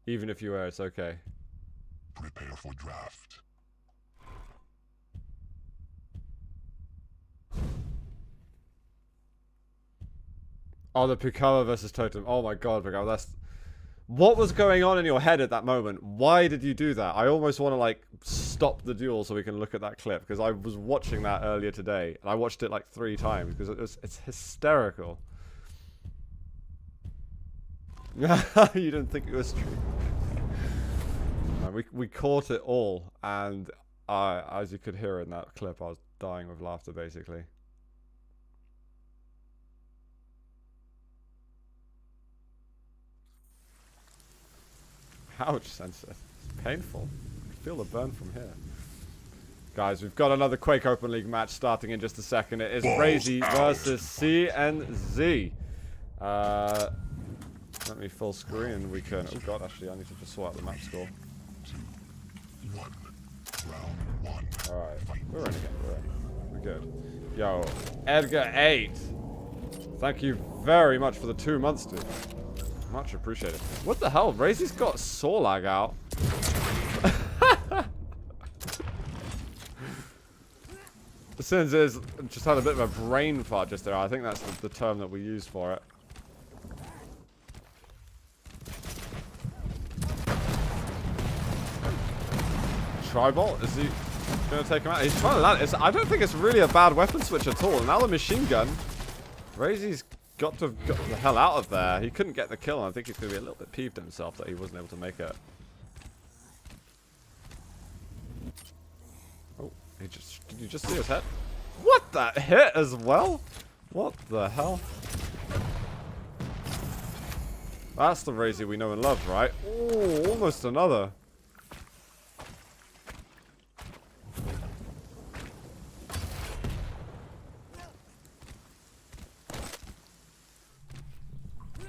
Even if you were, it's okay. Prepare for draft. Oh, the Pikawa versus Totem. Oh my god, Pikawa, that's... What was going on in your head at that moment? Why did you do that? I almost want to, like, stop the duel so we can look at that clip. Because I was watching that earlier today. And I watched it, like, 3 times. Because it's hysterical. You didn't think it was true. We caught it all. And as you could hear in that clip, I was dying with laughter, basically. Ouch, Sensei. It's painful. I can feel the burn from here. Guys, we've got another Quake Open League match starting in just a second. It is Raisy versus CNZ. Let me full screen. We can... Oh god, actually, I need to just sort out the map score. 2, 1. Round 1. Alright, we're in again. We're good. Yo, Edgar8. Thank you very much for the 2 months, dude. Much appreciated. What the hell? Raisy's got saw lag out. The Sins is just had a bit of a brain fart just there. I think that's the term that we use for it. Tribal? Is he going to take him out? He's trying to land. I don't think it's really a bad weapon switch at all. Now the machine gun. Raisy's got to have got the hell out of there. He couldn't get the kill, and I think he's going to be a little bit peeved at himself that he wasn't able to make it. Oh, did you just see his head? What, that hit as well? What the hell? That's the Raisy we know and love, right? Oh, almost another.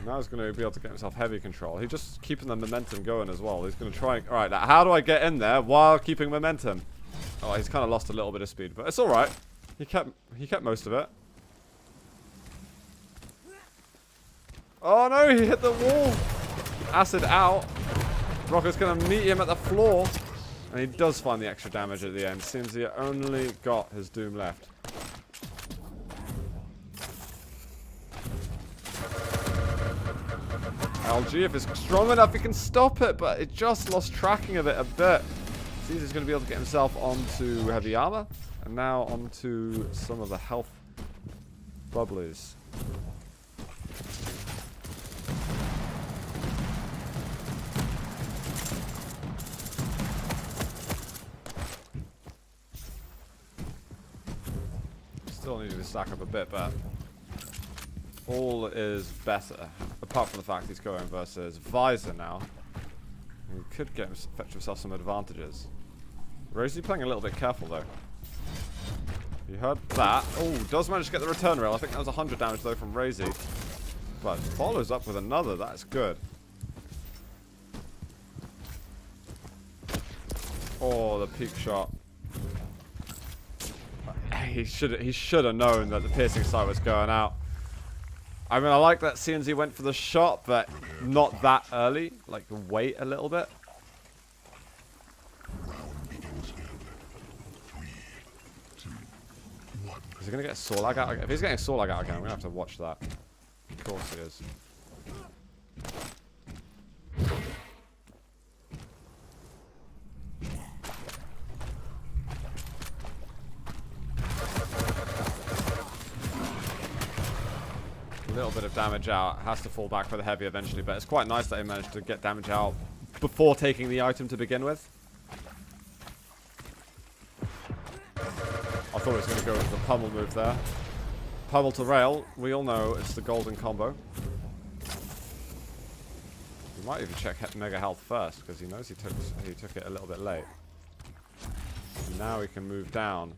Now he's going to be able to get himself heavy control. He's just keeping the momentum going as well. He's going to try... Alright, now how do I get in there while keeping momentum? Oh, he's kind of lost a little bit of speed, but it's alright. He kept most of it. Oh no, he hit the wall. Acid out. Rocket's going to meet him at the floor. And he does find the extra damage at the end. Seems he only got his doom left. LG, if it's strong enough, he can stop it, but it just lost tracking of it a bit. Caesar's going to be able to get himself onto heavy armor, and now onto some of the health bubblies. Still needed to stack up a bit, but all is better, apart from the fact he's going versus Visor now. He could fetch himself some advantages. Raisy playing a little bit careful though. You heard that. Oh, does manage to get the return rail. I think that was 100 damage though from Raisy. But follows up with another. That's good. Oh, the peak shot. He should have known that the piercing sight was going out. I mean, I like that CNZ went for the shot, but not that early. Like, wait a little bit. Is he going to get saw lag out again? If he's getting saw lag out again, I'm going to have to watch that. Of course he is. A little bit of damage out. Has to fall back for the heavy eventually, but it's quite nice that he managed to get damage out before taking the item to begin with. I thought he was going to go with the pummel move there. Pummel to rail. We all know it's the golden combo. He might even check Mega Health first, because he knows he took it a little bit late. Now he can move down.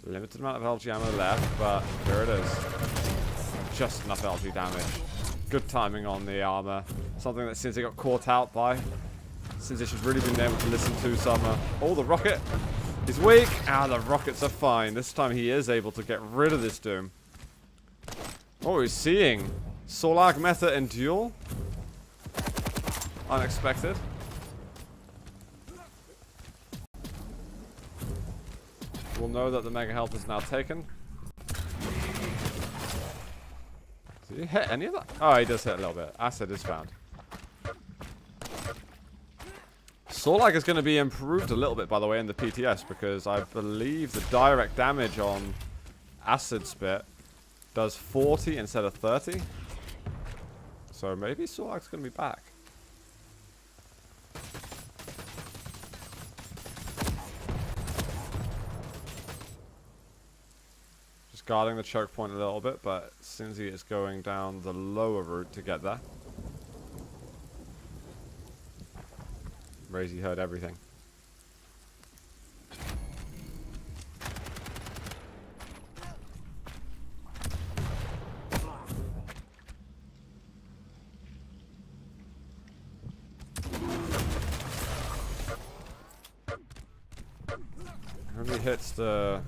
Limited amount of LG ammo left, but here it is. Just enough LG damage. Good timing on the armor. Something that since he got caught out by. Since he should really been able to listen to some... oh, the rocket. He's weak. Ah, the rockets are fine. This time he is able to get rid of this doom. Oh, he's seeing. Solag meta in duel. unexpected. We'll know that the mega health is now taken. Did he hit any of that? Oh, he does hit a little bit. Acid is found. Sorlag is going to be improved a little bit, by the way, in the PTS, because I believe the direct damage on Acid Spit does 40 instead of 30. So maybe Sorlag's going to be back. Just guarding the choke point a little bit, but Cinzy is going down the lower route to get there. Raisy heard everything. Only hits the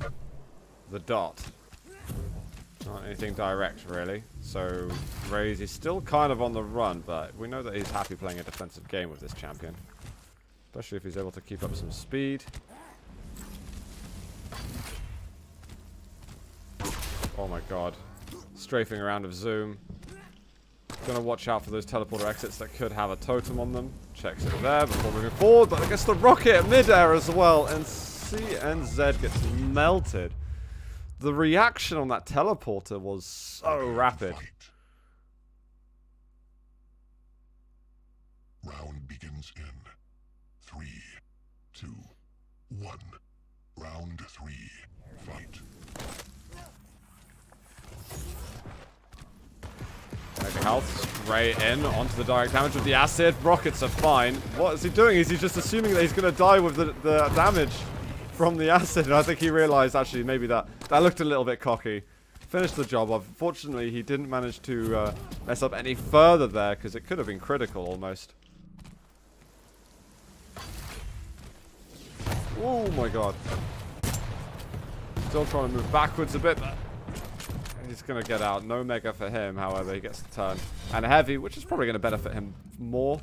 dot. Not anything direct, really. So Raisy's still kind of on the run, but we know that he's happy playing a defensive game with this champion. Especially if he's able to keep up some speed. Oh my god. Strafing around with Zoom. Gonna watch out for those teleporter exits that could have a totem on them. Checks it there before moving forward, but I guess the rocket at mid-air as well, and CNZ gets melted. The reaction on that teleporter was so rapid. Round begins in 3, 2, 1. Round 3. Fight. Mega health straight in onto the direct damage with the acid. Rockets are fine. What is he doing? Is he just assuming that he's going to die with the damage from the acid? And I think he realized actually maybe that looked a little bit cocky. Finished the job. Unfortunately, he didn't manage to mess up any further there because it could have been critical almost. Oh my god. Still trying to move backwards a bit, but he's going to get out. No mega for him, however. He gets the turn. And a heavy, which is probably going to benefit him more.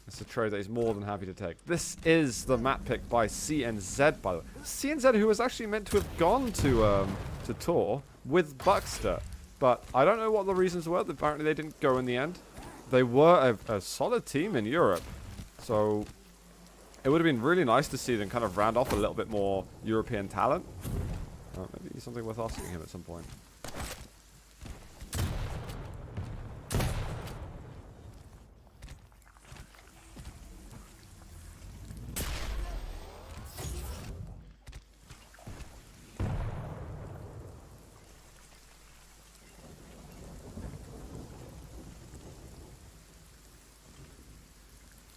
It's a trade that he's more than happy to take. This is the map pick by CNZ, by the way. CNZ, who was actually meant to have gone to Tour with Buckster. But I don't know what the reasons were. Apparently they didn't go in the end. They were a solid team in Europe. So it would have been really nice to see them kind of round off a little bit more European talent. Maybe something worth asking him at some point.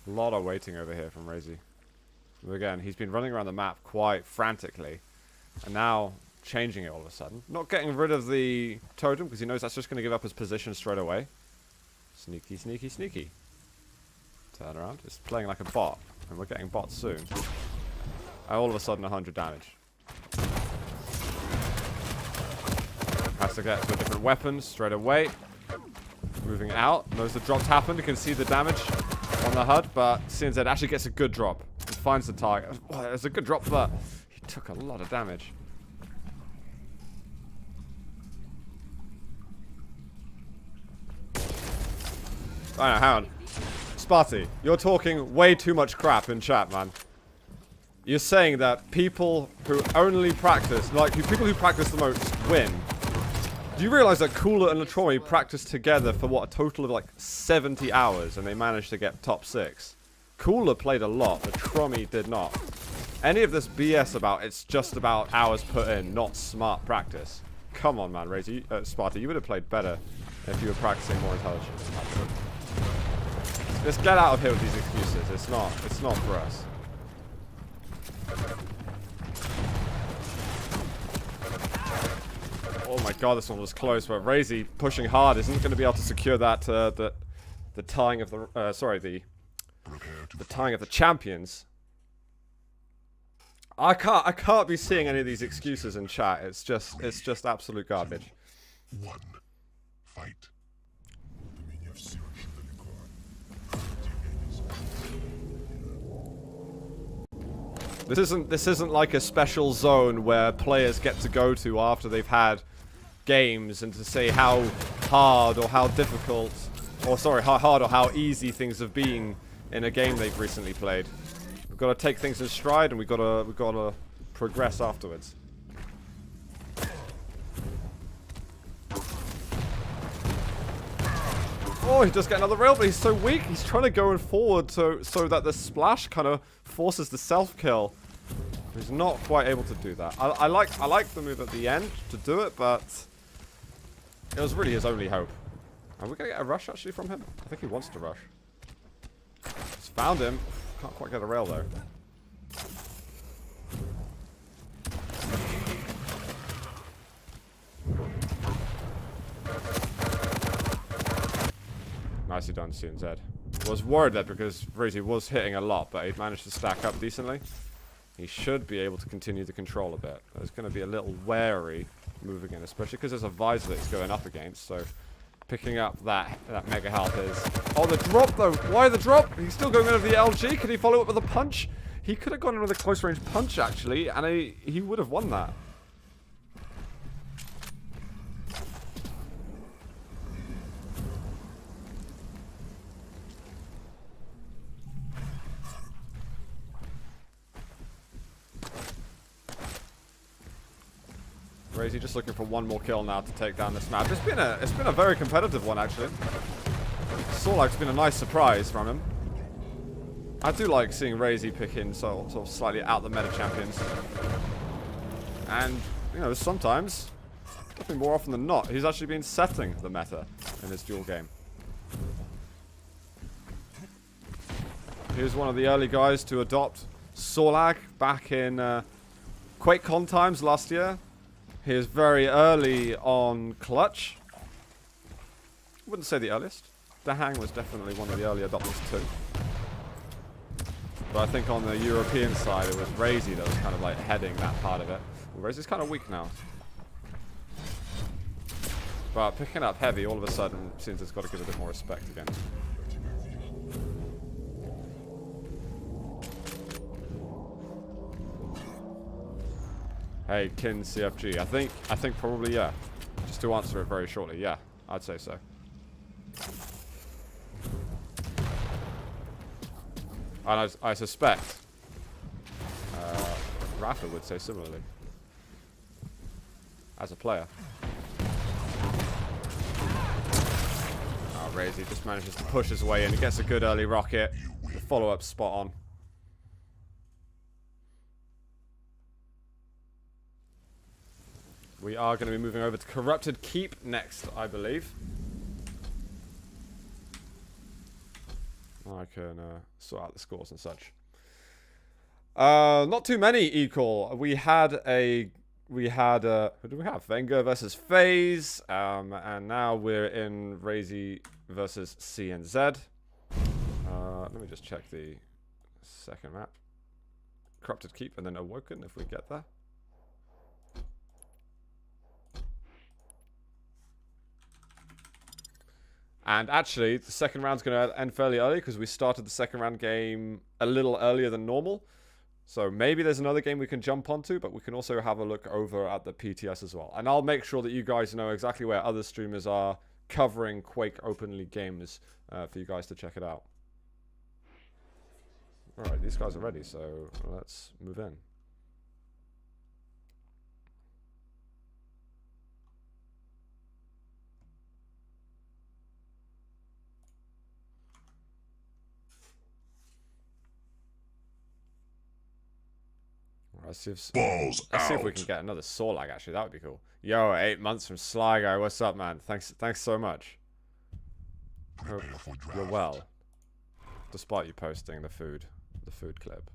A lot of waiting over here from Raisy. Again, he's been running around the map quite frantically. And now changing it all of a sudden. Not getting rid of the totem because he knows that's just going to give up his position straight away. Sneaky, sneaky, sneaky. Turn around. It's playing like a bot. And we're getting bots soon. And all of a sudden 100 damage. Has to get to a different weapon straight away. Moving out. Knows the drops happened. You can see the damage on the HUD. But CNZ actually gets a good drop. And finds the target. Oh, it's a good drop, but he took a lot of damage. Hang on. Sparty, you're talking way too much crap in chat, man. You're saying that people who only practice, people who practice the most win. Do you realize that Cooler and Latromi practiced together for what, a total of like 70 hours and they managed to get top 6? Cooler played a lot, Latromi did not. Any of this BS about it's just about hours put in, not smart practice. Come on, man, Raisy, Sparta, you would have played better if you were practicing more intelligent. Just get out of here with these excuses. It's not for us. Oh my god, this one was close, but Raisy pushing hard isn't going to be able to secure that the tying of the the tying of the champions. I can't be seeing any of these excuses in chat. It's just absolute garbage. 1. Fight. This isn't like a special zone where players get to go to after they've had games and to say how hard or how difficult, or sorry, how hard or how easy things have been in a game they've recently played. We've got to take things in stride, and we've got to progress afterwards. Oh, he does get another rail, but he's so weak. He's trying to go forward so that the splash kind of forces the self-kill. He's not quite able to do that. I like the move at the end to do it, but it was really his only hope. Are we going to get a rush actually from him? I think he wants to rush. Just found him. Can't quite get a rail though. Nicely done, CNZ. Was worried that because Raisy was hitting a lot, but he managed to stack up decently. He should be able to continue to control a bit. There's going to be a little wary moving in, especially because there's a visor that he's going up against. So picking up that mega health is... Oh, the drop though! Why the drop? He's still going over the LG. Could he follow up with a punch? He could have gone in with a close range punch actually, and he would have won that. Raisy just looking for one more kill now to take down this map. It's been a very competitive one actually. Sorlag's been a nice surprise from him. I do like seeing Raisy pick in sort of slightly out the meta champions. And you know, sometimes, definitely more often than not, he's actually been setting the meta in his duel game. He was one of the early guys to adopt Sorlag back in QuakeCon times last year. He is very early on clutch. Wouldn't say the earliest. Dahang was definitely one of the early adopters too. But I think on the European side it was Raisy that was kind of like heading that part of it. Well, Raisy's kind of weak now. But picking up heavy all of a sudden seems it's got to give a bit more respect again. Hey, Kin CFG. I think probably, yeah. Just to answer it very shortly, yeah. I'd say so. And I suspect Rafa would say similarly. As a player. Oh, Raisy just manages to push his way in. He gets a good early rocket. The follow-up spot on. We are going to be moving over to Corrupted Keep next, I believe. I can sort out the scores and such. Not too many equal. We had who do we have? Venga versus FaZe, and now we're in Raisy versus CNZ. Let me just check the second map. Corrupted Keep and then Awoken if we get there. And actually, the second round's going to end fairly early because we started the second round game a little earlier than normal. So maybe there's another game we can jump onto, but we can also have a look over at the PTS as well. And I'll make sure that you guys know exactly where other streamers are covering Quake Open League games for you guys to check it out. Alright, these guys are ready, so let's move in. Let's see if we can get another Sorlag, actually. That would be cool. Yo, 8 months from Sligo. What's up, man? Thanks so much. Hope you're well. Despite you posting the food clip.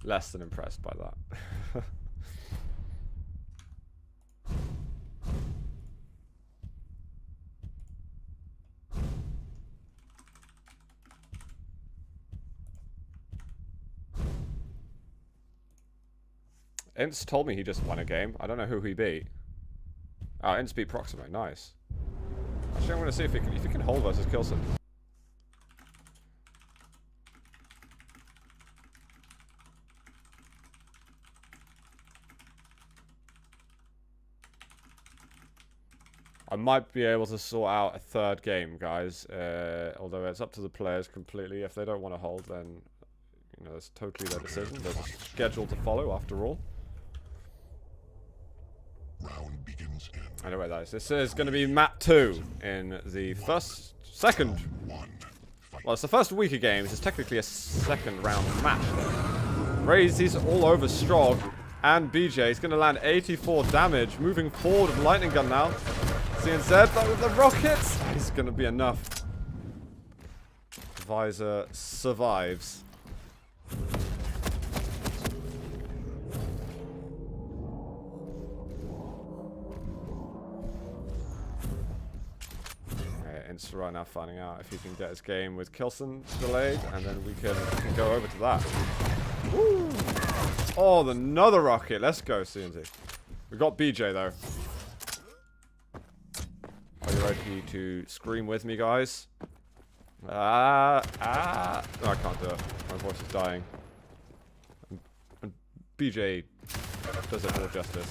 Less than impressed by that. Ints told me he just won a game. I don't know who he beat. Oh, Ints beat Proximo. Nice. Actually, I'm going to see if he can hold versus Kilson. I might be able to sort out a third game, guys. Although it's up to the players completely. If they don't want to hold, then you know it's totally their decision. There's a schedule to follow, after all. Round begins in. Anyway, guys, this is going to be map 2 in the second. Well, it's the first week of games. It's technically a second round match, though. Raisy's all over Strog, and BJ is going to land 84 damage. Moving forward with Lightning Gun now. CNZ, but with the rockets, it's going to be enough. Visor survives. Insta right now finding out if he can get his game with Kilson delayed, and then we can go over to that. Woo! Oh, another rocket. Let's go, CNZ. We got BJ though. Are you ready to scream with me, guys? No, I can't do it. My voice is dying. And BJ does it more justice.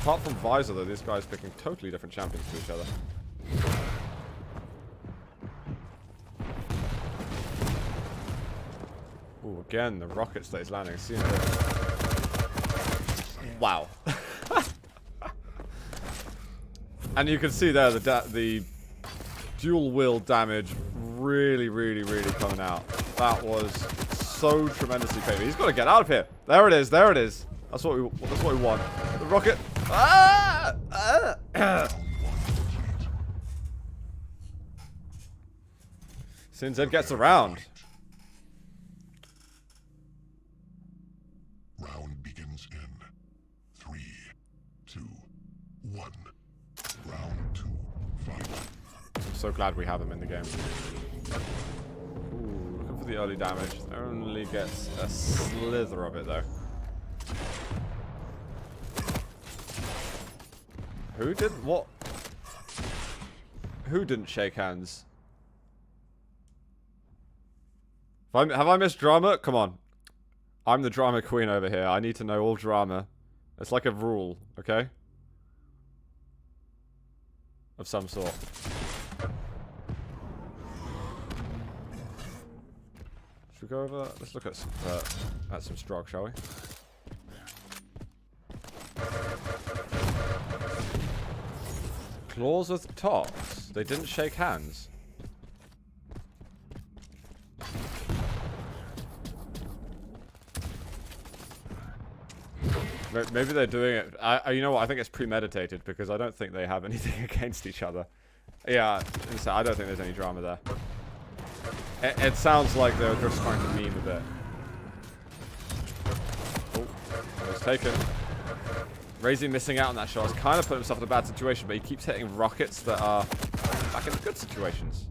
Apart from Visor, though, this guy's picking totally different champions to each other. Ooh, again, the rockets that he's landing. Wow. And you can see there the dual wheel damage really coming out. That was so tremendously painful. He's got to get out of here. There it is. There it is. That's what we want. The rocket. CNZ gets around. Round begins in 3, 2, 1. Round 2. Fight. I'm so glad we have him in the game. Ooh, looking for the early damage. Only gets a slither of it though. Who did what? Who didn't shake hands? Have I missed drama? Come on. I'm the drama queen over here. I need to know all drama. It's like a rule, okay? Of some sort. Should we go over? Let's look at some Strog, shall we? Claws with tops. They didn't shake hands. Maybe they're doing it. You know what? I think it's premeditated because I don't think they have anything against each other. Yeah, I don't think there's any drama there. It sounds like they're just trying to meme a bit. Oh, it was taken. Raisy missing out on that shot has kind of put himself in a bad situation, but he keeps hitting rockets that are back in good situations.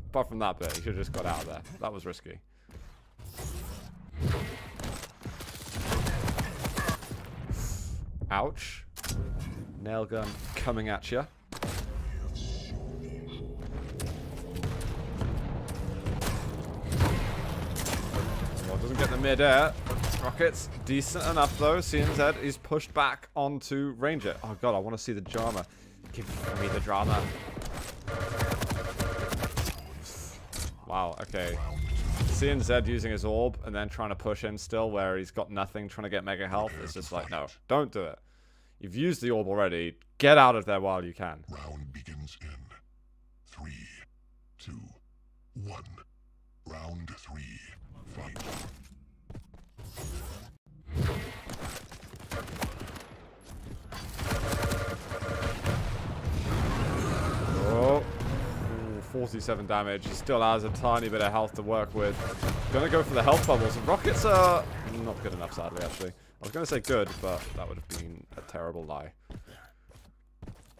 Apart from that bit, he should have just got out of there. That was risky. Ouch. Nail gun coming at you. Well, doesn't get the mid-air. Rockets, decent enough though. CNZ is pushed back onto Ranger. Oh god, I want to see the drama. Give me the drama. Wow, okay. CNZ using his orb and then trying to push in still where he's got nothing, trying to get mega health. It's just like, no, don't do it. You've used the orb already. Get out of there while you can. Round begins in 3, 2, 1. Round 3. Fight. Oh. Ooh, 47 damage. He still has a tiny bit of health to work with. Gonna go for the health bubbles. Rockets are not good enough, sadly, actually. I was gonna say good, but that would have been a terrible lie.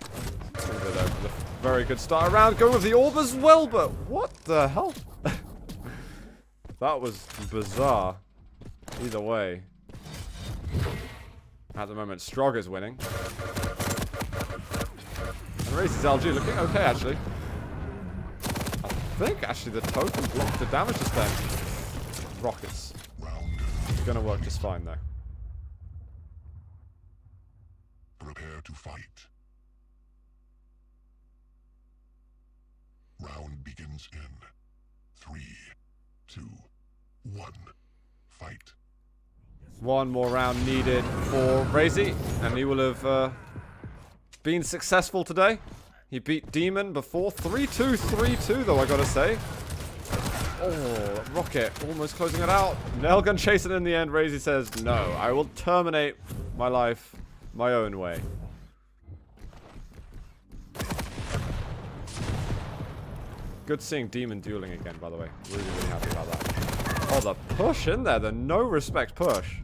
A very good start around. Going with the orb as well, but what the hell? That was bizarre. Either way. At the moment, Strog is winning. And Raisy's LG looking okay, actually. I think, actually, the token blocked the damage this time. Rockets. It's gonna work just fine, though. to fight. Round begins in 3, 2, 1. Fight. One more round needed for Raisy, and he will have been successful today. He beat Demon before. 3-2, 3-2 though, I gotta say. Oh, Rocket almost closing it out. Nailgun chasing in the end. Raisy says, no, I will terminate my life my own way. Good seeing Demon dueling again, by the way. Really, really happy about that. Oh, the push in there. The no respect push.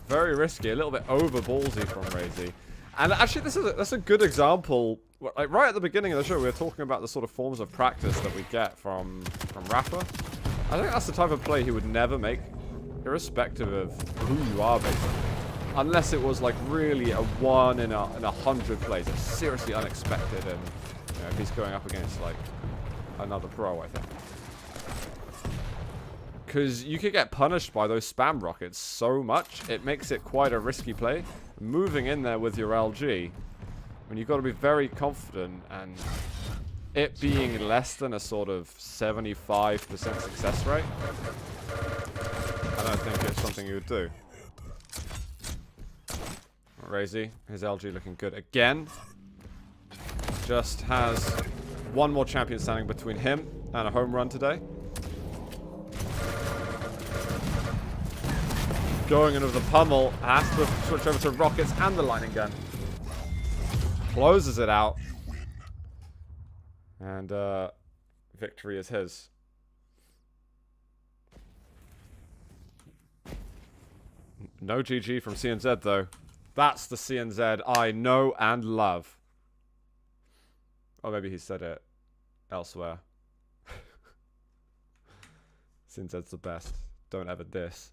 Very risky. A little bit over ballsy from Raisy. And actually, that's a good example. Like right at the beginning of the show, we were talking about the sort of forms of practice that we get from Rafa. I think that's the type of play he would never make, irrespective of who you are, basically. Unless it was like really a 1 in 100 plays. It's seriously unexpected, and you know, if he's going up against like another pro, I think. Because you could get punished by those spam rockets so much, it makes it quite a risky play. Moving in there with your LG, when you've got to be very confident, and it being less than a sort of 75% success rate, I don't think it's something you would do. Raisy, his LG looking good again. Just has one more champion standing between him and a home run today. Going into the pummel, has to switch over to rockets and the lightning gun. Closes it out. And victory is his. No GG from CNZ though. That's the CNZ I know and love. Or maybe he said it elsewhere. CNZ's the best. Don't ever diss.